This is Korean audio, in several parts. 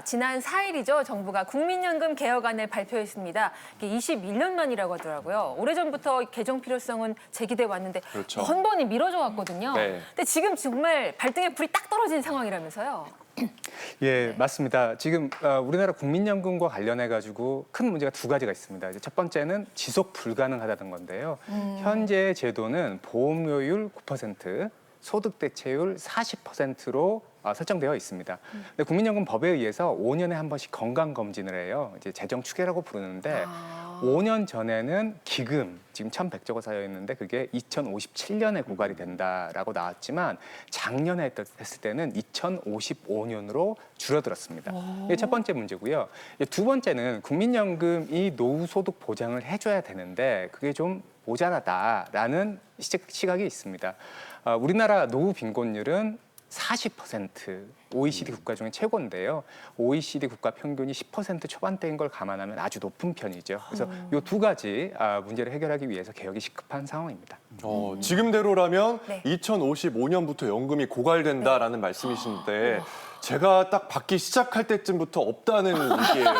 지난 4일이죠. 정부가 국민연금 개혁안을 발표했습니다. 이게 21년 만이라고 하더라고요. 오래전부터 개정 필요성은 제기돼 왔는데 그렇죠. 번번이 미뤄져 왔거든요. 네. 근데 지금 정말 발등에 불이 딱 떨어진 상황이라면서요. 예, 맞습니다. 지금 우리나라 국민연금과 관련해 가지고 큰 문제가 두 가지가 있습니다. 이제 첫 번째는 지속 불가능하다는 건데요. 현재 제도는 보험료율 9%, 소득 대체율 40%로 설정되어 있습니다. 근데 국민연금 법에 의해서 5년에 한 번씩 건강 검진을 해요. 이제 재정 추계라고 부르는데 5년 전에는 기금 지금 1,100조가 쌓여 있는데 그게 2057년에 고갈이 된다라고 나왔지만 작년에 했을 때는 2055년으로 줄어들었습니다. 이게 첫 번째 문제고요. 두 번째는 국민연금이 노후 소득 보장을 해줘야 되는데 그게 좀 모자라다라는 시각이 있습니다. 우리나라 노후 빈곤율은 40% OECD 국가 중에 최고인데요. OECD 국가 평균이 10% 초반대인 걸 감안하면 아주 높은 편이죠. 그래서 이 두 가지 문제를 해결하기 위해서 개혁이 시급한 상황입니다. 지금대로라면 네. 2055년부터 연금이 고갈된다라는 말씀이신데 제가 딱 받기 시작할 때쯤부터 없다는 얘기예요.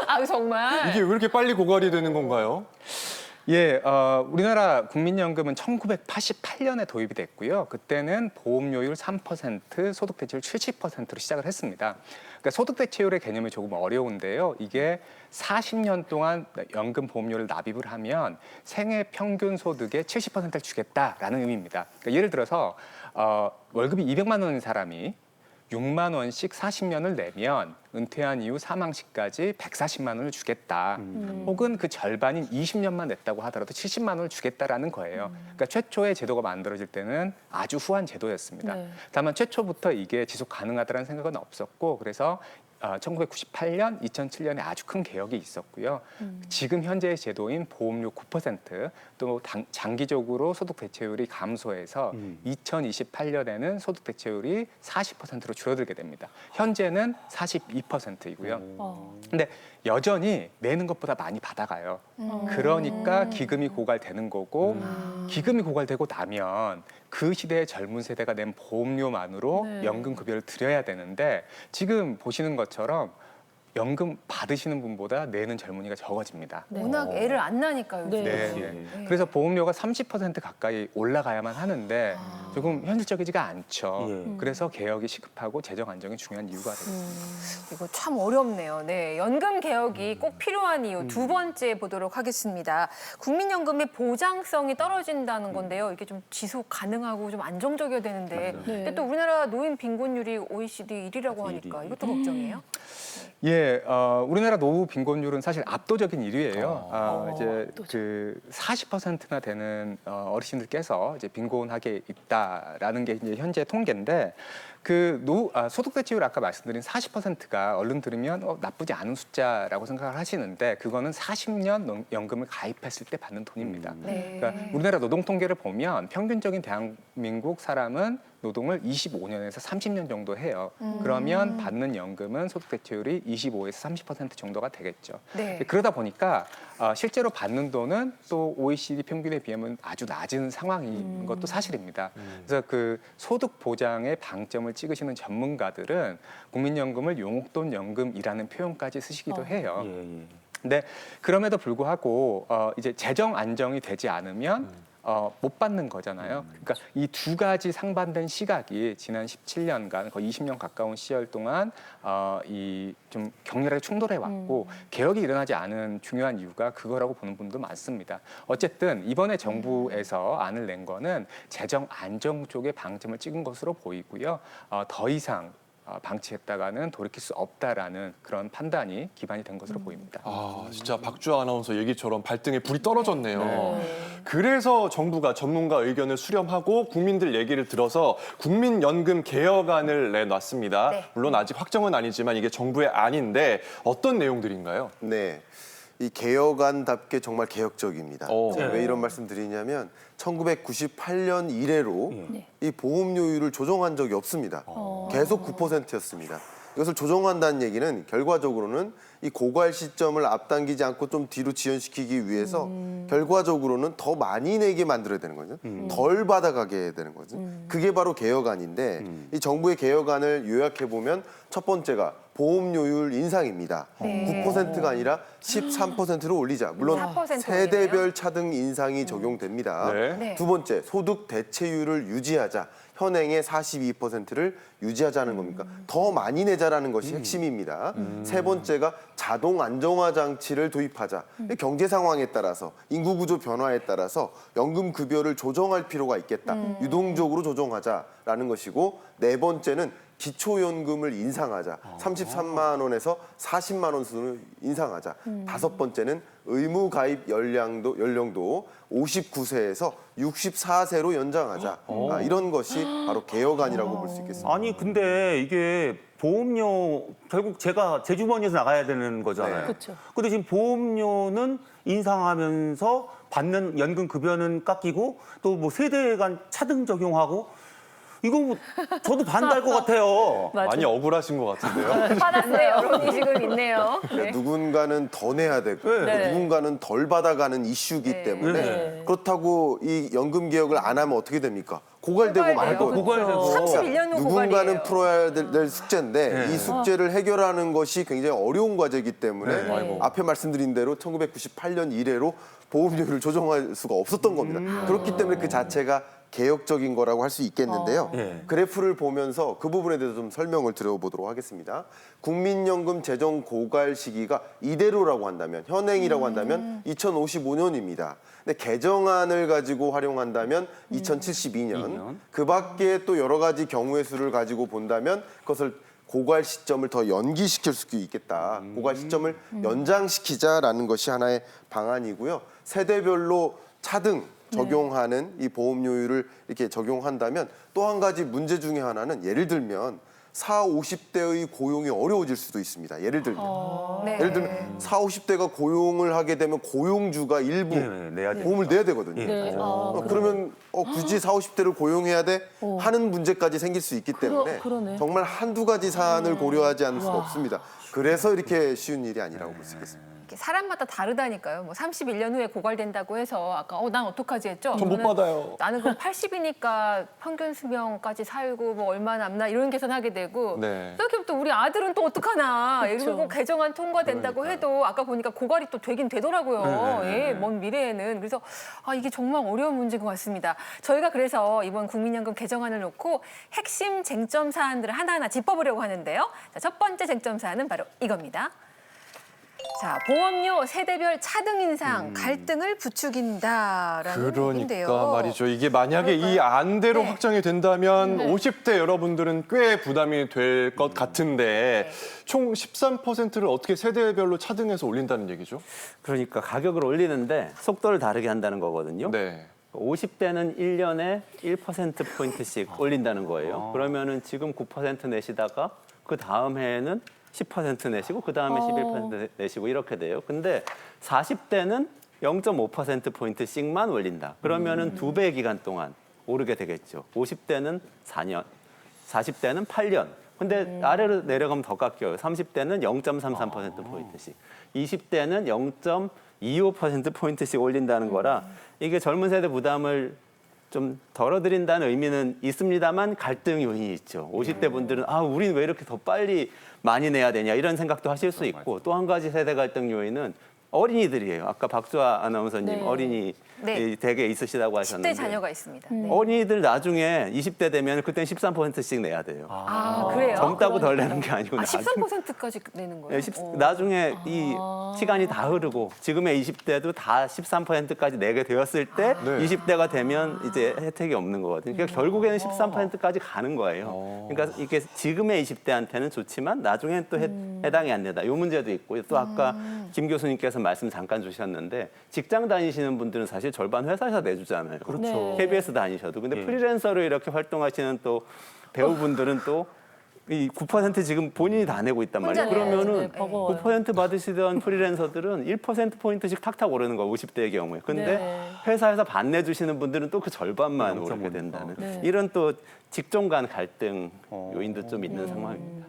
아 정말. 이게 왜 이렇게 빨리 고갈이 되는 건가요? 예, 우리나라 국민연금은 1988년에 도입이 됐고요. 그때는 보험료율 3%, 소득 대체율 70%로 시작을 했습니다. 그러니까 소득 대체율의 개념이 조금 어려운데요. 이게 40년 동안 연금 보험료를 납입을 하면 생애 평균 소득의 70%를 주겠다라는 의미입니다. 그러니까 예를 들어서 월급이 200만 원인 사람이 6만 원씩 40년을 내면 은퇴한 이후 사망 시까지 140만 원을 주겠다. 혹은 그 절반인 20년만 냈다고 하더라도 70만 원을 주겠다라는 거예요. 그러니까 최초의 제도가 만들어질 때는 아주 후한 제도였습니다. 네. 다만 최초부터 이게 지속 가능하다는 생각은 없었고 그래서 1998년, 2007년에 아주 큰 개혁이 있었고요. 지금 현재의 제도인 보험료 9%, 또 장기적으로 소득 대체율이 감소해서 2028년에는 소득 대체율이 40%로 줄어들게 됩니다. 현재는 42%이고요. 근데 여전히 내는 것보다 많이 받아가요. 그러니까 기금이 고갈되는 거고 기금이 고갈되고 나면 그 시대의 젊은 세대가 낸 보험료만으로 네. 연금 급여를 드려야 되는데 지금 보시는 것처럼 연금 받으시는 분보다 내는 젊은이가 적어집니다. 워낙 애를 안 나니까요. 요즘. 네, 예. 그래서 보험료가 30% 가까이 올라가야만 하는데 조금 현실적이지가 않죠. 그래서 개혁이 시급하고 재정 안정이 중요한 이유가 되겠습니다. 이거 참 어렵네요. 네, 연금 개혁이 꼭 필요한 이유 두 번째 보도록 하겠습니다. 국민연금의 보장성이 떨어진다는 건데요. 이게 좀 지속 가능하고 좀 안정적이어야 되는데, 근데 또 우리나라 노인 빈곤율이 OECD 1위라고 하니까 이것도 걱정이에요. 예, 우리나라 노후 빈곤율은 사실 압도적인 1위예요. 이제 그 40%나 되는 어르신들께서 이제 빈곤하게 있다라는 게 이제 현재 통계인데 소득 대체율 아까 말씀드린 40%가 얼른 들으면 나쁘지 않은 숫자라고 생각을 하시는데 그거는 40년 연금을 가입했을 때 받는 돈입니다. 네. 그러니까 우리나라 노동 통계를 보면 평균적인 대한민국 사람은 노동을 25년에서 30년 정도 해요. 그러면 받는 연금은 소득 대체율이 25에서 30% 정도가 되겠죠. 네. 그러다 보니까 실제로 받는 돈은 또 OECD 평균에 비하면 아주 낮은 상황인 것도 사실입니다. 그래서 그 소득 보장의 방점을 찍으시는 전문가들은 국민연금을 용돈 연금이라는 표현까지 쓰시기도 해요. 근데 그럼에도 불구하고 이제 재정 안정이 되지 않으면 못 받는 거잖아요. 그러니까 이 두 가지 상반된 시각이 지난 17년간 거의 20년 가까운 시절 동안 이 좀 격렬하게 충돌해 왔고 개혁이 일어나지 않은 중요한 이유가 그거라고 보는 분도 많습니다. 어쨌든 이번에 정부에서 안을 낸 거는 재정 안정 쪽에 방점을 찍은 것으로 보이고요. 더 이상 방치했다가는 돌이킬 수 없다라는 그런 판단이 기반이 된 것으로 보입니다. 진짜 박주아 아나운서 얘기처럼 발등에 불이 떨어졌네요. 그래서 정부가 전문가 의견을 수렴하고 국민들 얘기를 들어서 국민연금 개혁안을 내놨습니다. 네. 물론 아직 확정은 아니지만 이게 정부의 안인데 어떤 내용들인가요? 네. 이 개혁안답게 정말 개혁적입니다. 제가 왜 이런 말씀 드리냐면 1998년 이래로 이 보험료율을 조정한 적이 없습니다. 계속 9%였습니다. 이것을 조정한다는 얘기는 결과적으로는 이 고갈 시점을 앞당기지 않고 좀 뒤로 지연시키기 위해서 결과적으로는 더 많이 내게 만들어야 되는 거죠. 덜 받아가게 되는 거죠. 그게 바로 개혁안인데 이 정부의 개혁안을 요약해 보면 첫 번째가 보험료율 인상입니다. 네. 9%가 아니라 13%로 올리자. 물론 4% 세대별 차등 인상이 적용됩니다. 네. 네. 두 번째, 소득 대체율을 유지하자. 현행의 42%를 유지하자는 겁니까? 더 많이 내자라는 것이 핵심입니다. 세 번째가 자동 안정화 장치를 도입하자. 경제 상황에 따라서 인구 구조 변화에 따라서 연금 급여를 조정할 필요가 있겠다. 유동적으로 조정하자라는 것이고 네 번째는 기초연금을 인상하자. 33만 원에서 40만 원 수준을 인상하자. 다섯 번째는 의무 가입 연령도 59세에서 64세로 연장하자. 이런 것이 바로 개혁안이라고 볼 수 있겠습니다. 아니 근데 이게 보험료 결국 제가 제 주머니에서 나가야 되는 거잖아요. 네. 그렇죠. 근데 지금 보험료는 인상하면서 받는 연금 급여는 깎이고 또 뭐 세대 간 차등 적용하고 이거 뭐 저도 반대할 것 같아요. 맞아요. 많이 억울하신 것 같은데요. 받았네. 여론이 지금 있네요. 네. 누군가는 더 내야 되고 네. 누군가는 덜 받아가는 이슈이기 네. 때문에 네. 그렇다고 이 연금 개혁을 안 하면 어떻게 됩니까? 고갈되고 고갈돼요. 말고 고갈되고. 31년 후 누군가는 고갈이에요. 풀어야 될 숙제인데 네. 이 숙제를 해결하는 것이 굉장히 어려운 과제이기 때문에 네. 아이고. 앞에 말씀드린 대로 1998년 이래로 보험료를 조정할 수가 없었던 겁니다. 그렇기 때문에 그 자체가 개혁적인 거라고 할 수 있겠는데요. 예. 그래프를 보면서 그 부분에 대해서 좀 설명을 드려보도록 하겠습니다. 국민연금 재정 고갈 시기가 이대로라고 한다면, 현행이라고 한다면 2055년입니다. 근데 개정안을 가지고 활용한다면 2072년, 그 밖에 또 여러 가지 경우의 수를 가지고 본다면 그것을 고갈 시점을 더 연기시킬 수 있겠다. 고갈 시점을 연장시키자라는 것이 하나의 방안이고요. 세대별로 차등 적용하는 이 보험료율을 이렇게 적용한다면 또 한 가지 문제 중에 하나는 예를 들면 40, 50대의 고용이 어려워질 수도 있습니다. 예를 들면. 네. 예를 들면 40, 50대가 고용을 하게 되면 고용주가 일부 예, 내야죠. 보험을 내야 되거든요. 네. 그러면 굳이 40, 50대를 고용해야 돼? 하는 문제까지 생길 수 있기 때문에 그러네. 정말 한두 가지 사안을 고려하지 않을 수가 없습니다. 그래서 이렇게 쉬운 일이 아니라고 볼 수 있겠습니다. 이렇게 사람마다 다르다니까요. 뭐 31년 후에 고갈된다고 해서 아까 난 어떡하지 했죠? 전 못 저는 받아요. 나는 그럼 80이니까 평균 수명까지 살고 뭐 얼마 남나 이런 계산하게 되고 네. 생각해보면 또 우리 아들은 또 어떡하나. 그렇죠. 이거 개정안 통과된다고 해도 아까 보니까 고갈이 또 되긴 되더라고요. 예, 먼 미래에는. 그래서 이게 정말 어려운 문제인 것 같습니다. 저희가 그래서 이번 국민연금 개정안을 놓고 핵심 쟁점 사안들을 하나하나 짚어보려고 하는데요. 자, 첫 번째 쟁점 사안은 바로 이겁니다. 자, 보험료 세대별 차등 인상 갈등을 부추긴다라는 얘기인데요. 그러니까 말이죠. 이게 만약에 이 그럴까요? 안대로 네. 확정이 된다면 50대 여러분들은 꽤 부담이 될 것 같은데 총 13%를 어떻게 세대별로 차등해서 올린다는 얘기죠? 그러니까 가격을 올리는데 속도를 다르게 한다는 거거든요. 네. 50대는 1년에 1%포인트씩 올린다는 거예요. 그러면은 지금 9% 내시다가 그 다음 해에는 10% 내시고 그 다음에 11% 내시고 이렇게 돼요. 근데 40대는 0.5%포인트씩만 올린다. 그러면은 2배 기간 동안 오르게 되겠죠. 50대는 4년, 40대는 8년. 근데 아래로 내려가면 더 깎여요. 30대는 0.33%포인트씩, 20대는 0.25%포인트씩 올린다는 거라 이게 젊은 세대 부담을 좀 덜어드린다는 의미는 있습니다만 갈등 요인이 있죠. 50대 분들은 우린 왜 이렇게 더 빨리 많이 내야 되냐 이런 생각도 하실 수 있고 또 한 가지 세대 갈등 요인은 어린이들이에요. 아까 박주아 아나운서님 네. 어린이 네. 되게 있으시다고 하셨는데 10대 자녀가 있습니다. 네. 어린이들 나중에 20대 되면 그땐 13%씩 내야 돼요. 그래요? 젊다고 덜 내는 게 아니고 나중에 13%까지 내는 거예요? 나중에 이 시간이 다 흐르고 지금의 20대도 다 13%까지 내게 되었을 때 네. 20대가 되면 이제 혜택이 없는 거거든요. 그러니까 결국에는 13%까지 가는 거예요. 그러니까 이게 지금의 20대한테는 좋지만 나중엔 또 해당이 안 된다. 이 문제도 있고 또 아까 김 교수님께서 말씀 잠깐 주셨는데 직장 다니시는 분들은 사실 절반 회사에서 내주잖아요. 그렇죠. 네. KBS 다니셔도. 근데 프리랜서로 이렇게 활동하시는 또 배우분들은 또 이 9% 지금 본인이 다 내고 있단 혼자 말이에요. 그러면은 내야지. 네. 버거워요. 9% 받으시던 프리랜서들은 1%포인트씩 탁탁 오르는 거예요. 50대의 경우에. 근데 네. 회사에서 반 내주시는 분들은 또 그 절반만 오르게 된다는 이런 또 직종 간 갈등 요인도 좀 있는 상황입니다.